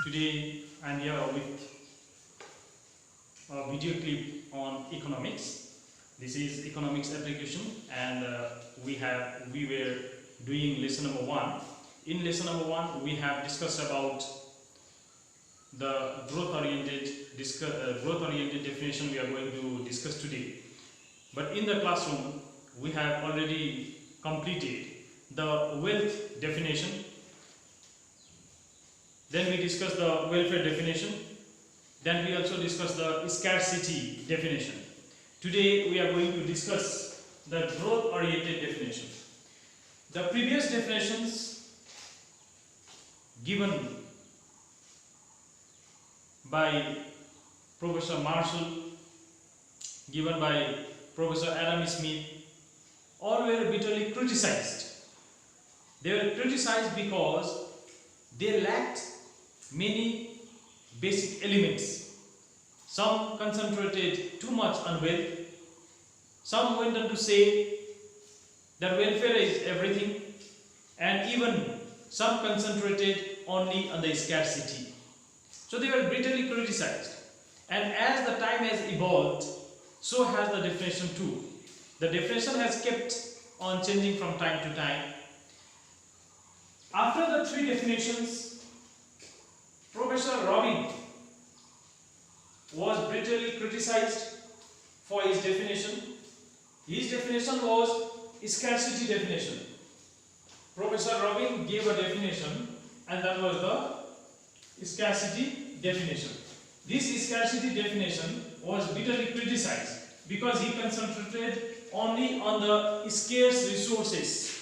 Today I am here with a video clip on economics. This is economics application, and we were doing lesson number 1. In lesson number 1 we have discussed about the growth-oriented definition we are going to discuss today. But in the classroom we have already completed the wealth definition. Then we discussed the welfare definition. Then we also discussed the scarcity definition. Today we are going to discuss the growth-oriented definition. The previous definitions given by Professor Marshall, given by Professor Adam Smith, all were bitterly criticized. They were criticized because they lacked many basic elements. Some concentrated too much on wealth. Some went on to say that welfare is everything, and even some concentrated only on the scarcity. So they were bitterly criticized. And as the time has evolved, so has the definition too. The definition has kept on changing from time to time. After the 3 definitions, Professor Robin was bitterly criticized for his definition. His definition was scarcity definition. Professor Robin gave a definition, and that was the scarcity definition. This scarcity definition was bitterly criticized because he concentrated only on the scarce resources.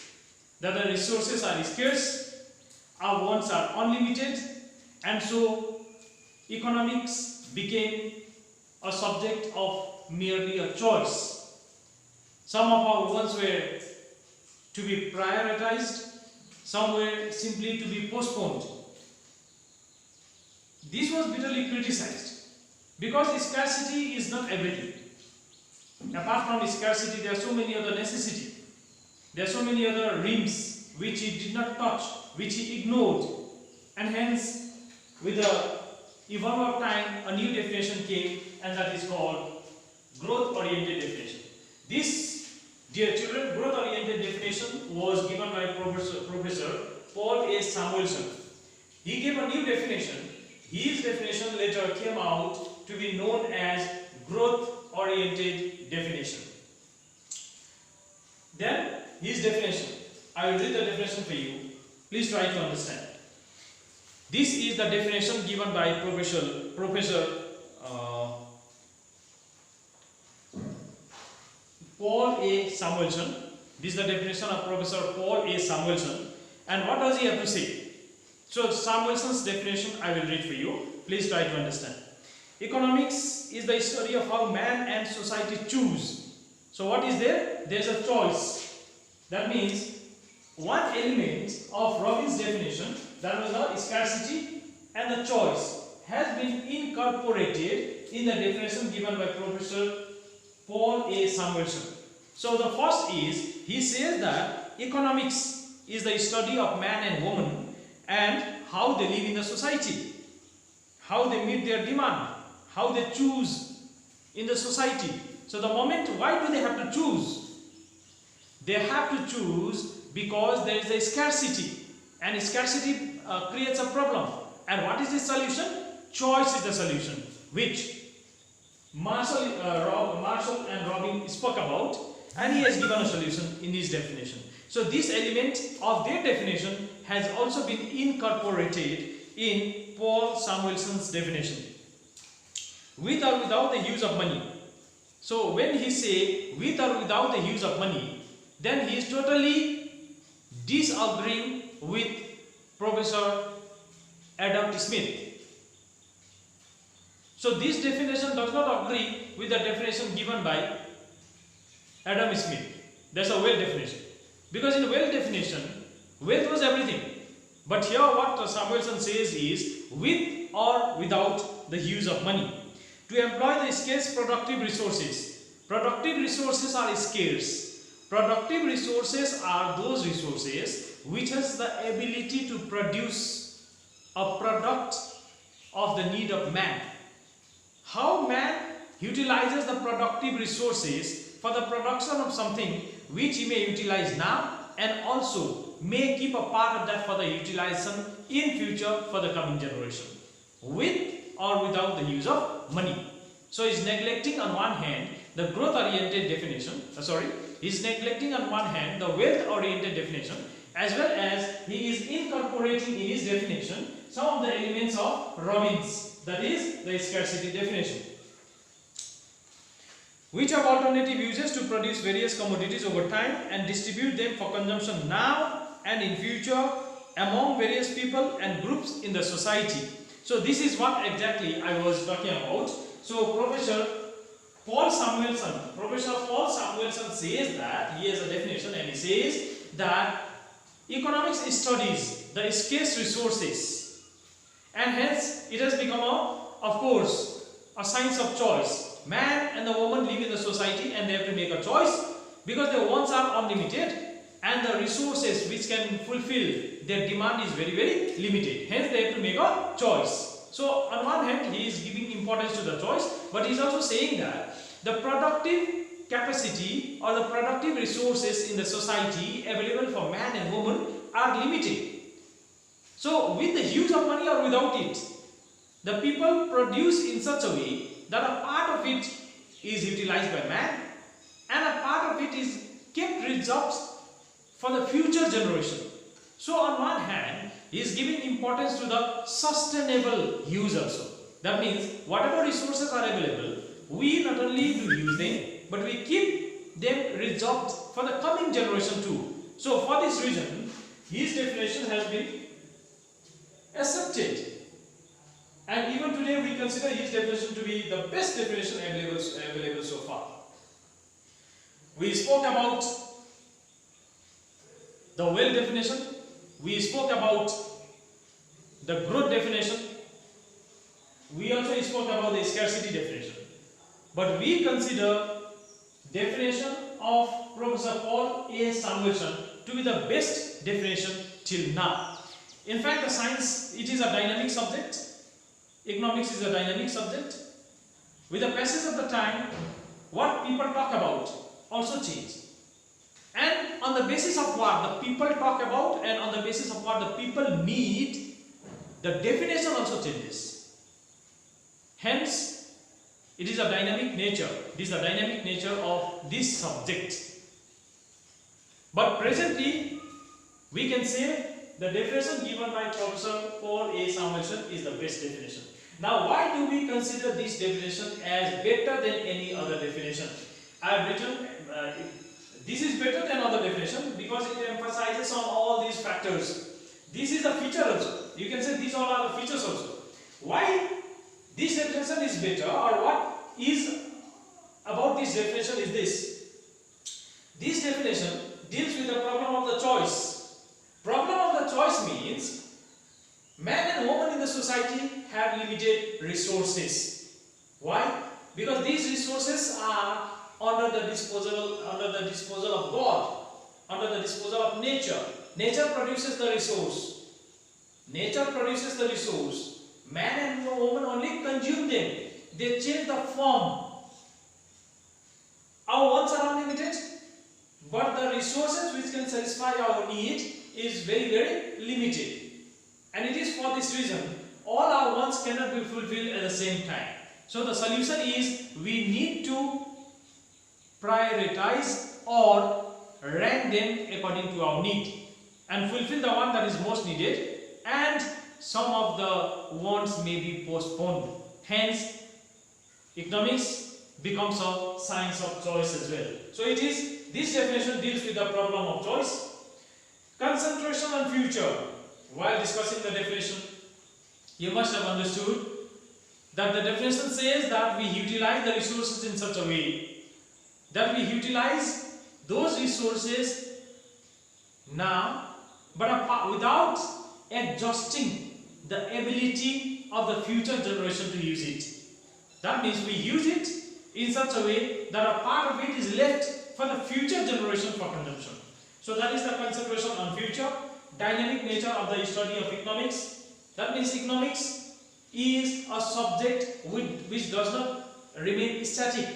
That the resources are scarce, our wants are unlimited, and so economics became a subject of merely a choice. Some of our wants were to be prioritized, some were simply to be postponed. This was bitterly criticized because scarcity is not everything. Apart from scarcity, there are so many other necessities. There are so many other rims which he did not touch, which he ignored, and hence with the evolve of time a new definition came, and that is called growth-oriented definition. This, dear children, growth-oriented definition was given by Professor Paul A. Samuelson. He gave a new definition. His definition later came out to be known as growth-oriented definition. Then his definition, I will read the definition for you. Please try to understand. This is the definition given by Professor Paul A. Samuelson. This is the definition of Professor Paul A. Samuelson. And what does he have to say? So Samuelson's definition I will read for you. Please try to understand. Economics is the study of how man and society choose. So what is there? There is a choice. That means one element of Robin's definition, that was the scarcity and the choice, has been incorporated in the definition given by Professor Paul A. Samuelson. So the first is, he says that economics is the study of man and woman and how they live in the society, how they meet their demand, how they choose in the society. So the moment, why do they have to choose? They have to choose because there is a scarcity, and scarcity creates a problem. And what is the solution? Choice is the solution, which Marshall and Robin spoke about, and he has given a solution in his definition. So this element of their definition has also been incorporated in Paul Samuelson's definition. With or without the use of money. So when he say with or without the use of money, then he is totally disagreeing with Professor Adam Smith. So this definition does not agree with the definition given by Adam Smith. That's a wealth definition. Because in wealth definition, wealth was everything. But here what Samuelson says is with or without the use of money. To employ the scarce productive resources. Productive resources are scarce. Productive resources are those resources which has the ability to produce a product of man. How man utilizes the productive resources for the production of something which he may utilize now and also may keep a part of that for the utilization in future for the coming generation, with or without the use of money. So he's neglecting on one hand the growth-oriented definition, he's neglecting on one hand the wealth-oriented definition, as well as he is incorporating in his definition some of the elements of Robbins, that is the scarcity definition. Which have alternative uses to produce various commodities over time and distribute them for consumption now and in future among various people and groups in the society. So this is what exactly I was talking about. So Professor Paul Samuelson says that, he has a definition, and he says that economics studies the scarce resources, and hence it has become of course a science of choice. Man and the woman live in the society and they have to make a choice because their wants are unlimited and the resources which can fulfill their demand is very, very limited. Hence they have to make a choice. So on one hand he is giving importance to the choice, but he is also saying that the productive capacity or the productive resources in the society available for man and woman are limited. So with the use of money or without it, the people produce in such a way that a part of it is utilized by man and a part of it is kept reserved for the future generation. So on one hand, he is giving importance to the sustainable use also. That means whatever resources are available, we not only do use them, but we keep them reserved for the coming generation too. So for this reason, his definition has been accepted. And even today we consider his definition to be the best definition available so far. We spoke about the wealth definition, we spoke about the growth definition, we also spoke about the scarcity definition. But we consider definition of Professor Paul A. Samuelson to be the best definition till now. In fact, the science, it is a dynamic subject. Economics is a dynamic subject. With the passage of the time, what people talk about also change. And on the basis of what the people talk about and on the basis of what the people need, the definition also changes. Hence, it is a dynamic nature. This is the dynamic nature of this subject. But presently, we can say the definition given by Professor Paul A. Samuelson is the best definition. Now, why do we consider this definition as better than any other definition? I have written this is better than other definition because it emphasizes on all these factors. This is a feature also. You can say these all are the features also. Why this definition is better, or what is about this definition is this. This definition deals with the problem of the choice. Problem of the choice means man and woman in the society have limited resources. Why? Because these resources are under the disposal of God, under the disposal of nature. Nature produces the resource. Nature produces the resource. Man and woman only consume them. They change the form. Our wants are unlimited, but the resources which can satisfy our need is very, very limited. And it is for this reason all our wants cannot be fulfilled at the same time. So the solution is we need to prioritize or rank them according to our need and fulfill the one that is most needed, and some of the wants may be postponed. Hence, economics becomes a science of choice as well. So it is, this definition deals with the problem of choice. Concentration on future. While discussing the definition, you must have understood that the definition says that we utilize the resources in such a way that we utilize those resources now, but without adjusting the ability of the future generation to use it. That means we use it in such a way that a part of it is left for the future generation for consumption. So that is the concentration on future. Dynamic nature of the study of economics. That means economics is a subject which does not remain static.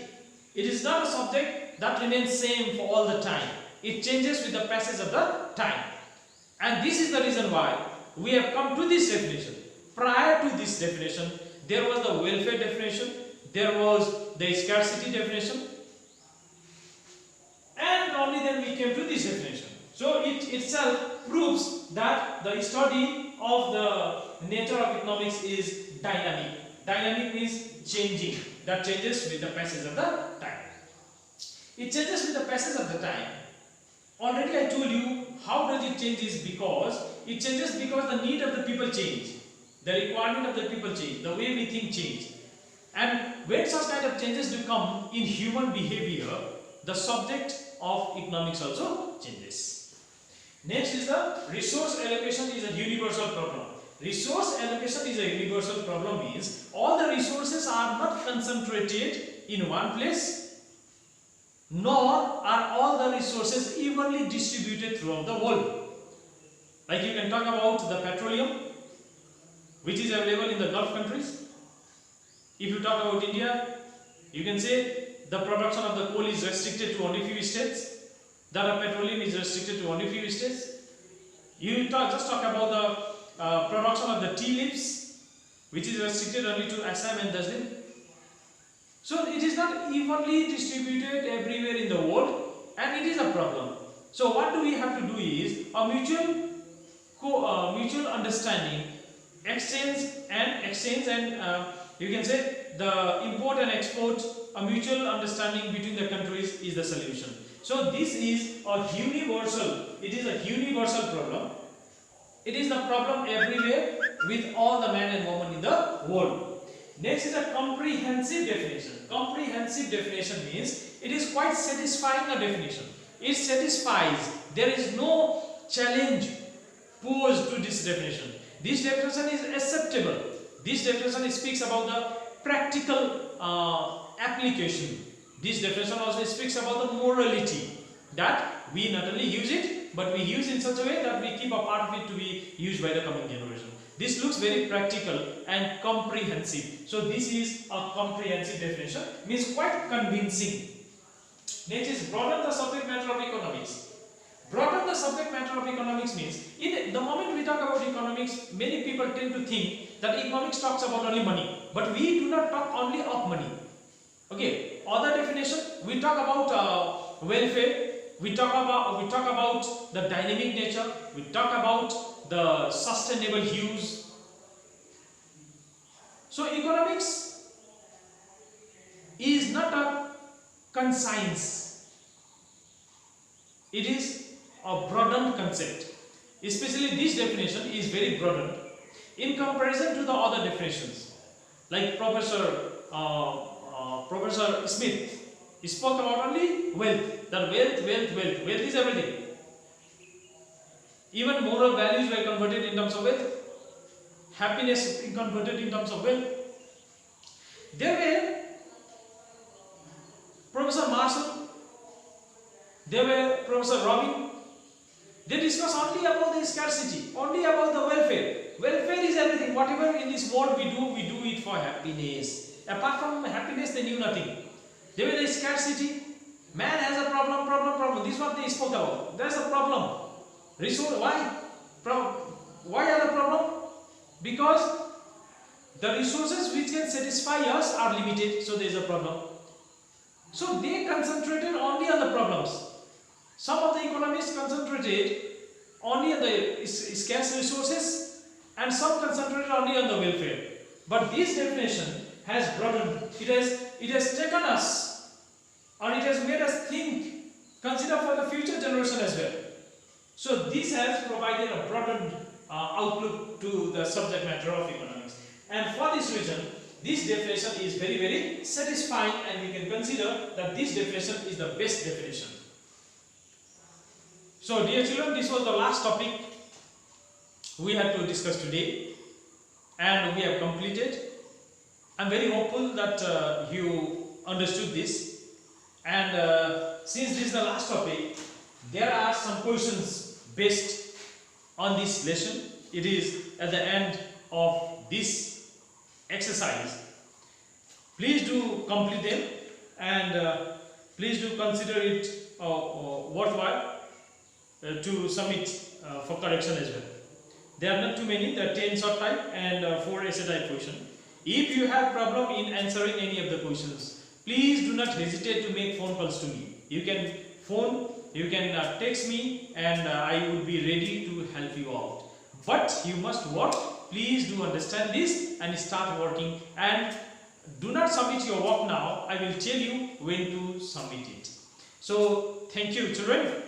It is not a subject that remains same for all the time. It changes with the passage of the time. And this is the reason why we have come to this definition. Prior to this definition, there was the welfare definition, there was the scarcity definition, and only then we came to this definition. So it itself proves that the study of the nature of economics is dynamic. Dynamic means changing, that changes with the passage of the time. It changes with the passage of the time. Already I told you how does it change is because it changes because the need of the people change, the requirement of the people change, the way we think change. And when such kind of changes do come in human behavior, the subject of economics also changes. Next is the resource allocation is a universal problem. Resource allocation is a universal problem means all the resources are not concentrated in one place, nor are all the resources evenly distributed throughout the world. Like you can talk about the petroleum, which is available in the Gulf countries. If you talk about India, you can say the production of the coal is restricted to only few states, that of petroleum is restricted to only few states. You just talk about the production of the tea leaves, which is restricted only to Assam and Darjeeling. So it is not evenly distributed everywhere in the world, and it is a problem. So what do we have to do is a mutual understanding, exchange and you can say the import and export, a mutual understanding between the countries is the solution. So this is a universal, it is a universal problem. It is the problem everywhere with all the men and women in the world. Next is a comprehensive definition. Comprehensive definition means it is quite satisfying a definition. It satisfies. There is no challenge posed to this definition. This definition is acceptable. This definition speaks about the practical application. This definition also speaks about the morality, that we not only use it, but we use in such a way that we keep a part of it to be used by the coming generation. This looks very practical and comprehensive. So this is a comprehensive definition, means quite convincing. Next is broaden the subject matter of economics. Broaden the subject matter of economics means, in the moment we talk about economics, many people tend to think that economics talks about only money, but we do not talk only of money. Okay, other definition, we talk about welfare, we talk about the dynamic nature, we talk about the sustainable use. So economics is not a conscience, it is a broadened concept. Especially this definition is very broadened in comparison to the other definitions. Like Professor Smith spoke about only wealth. That wealth is everything. Even moral values were converted in terms of wealth. Happiness is converted in terms of wealth. There were Professor Marshall, there were Professor Robin. They discuss only about the scarcity, only about the welfare. Welfare is everything. Whatever in this world we do it for happiness. Apart from happiness, they knew nothing. There was the scarcity. Man has a problem. This is what they spoke about. There's a problem. Resource. Why? Why are the problem? Because the resources which can satisfy us are limited. So there is a problem. So they concentrated only on the problems. Some of the economists concentrated only on the scarce resources, and some concentrated only on the welfare. But this definition has broadened. It has taken us, or it has made us think, consider for the future generation as well. So this has provided a broadened outlook to the subject matter of economics. And for this reason, this definition is very, very satisfying, and we can consider that this definition is the best definition. So dear children, this was the last topic we had to discuss today, and we have completed. I'm very hopeful that you understood this, and since this is the last topic, there are some questions based on this lesson. It is at the end of this exercise. Please do complete them, and please do consider it worthwhile to submit for correction as well. There are not too many, there are 10 short type and 4 essay type questions. If you have problem in answering any of the questions, please do not hesitate to make phone calls to me. You can phone, you can text me, and I would be ready to help you out. But you must work. Please do understand this and start working, and do not submit your work now. I will tell you when to submit it. So thank you, children.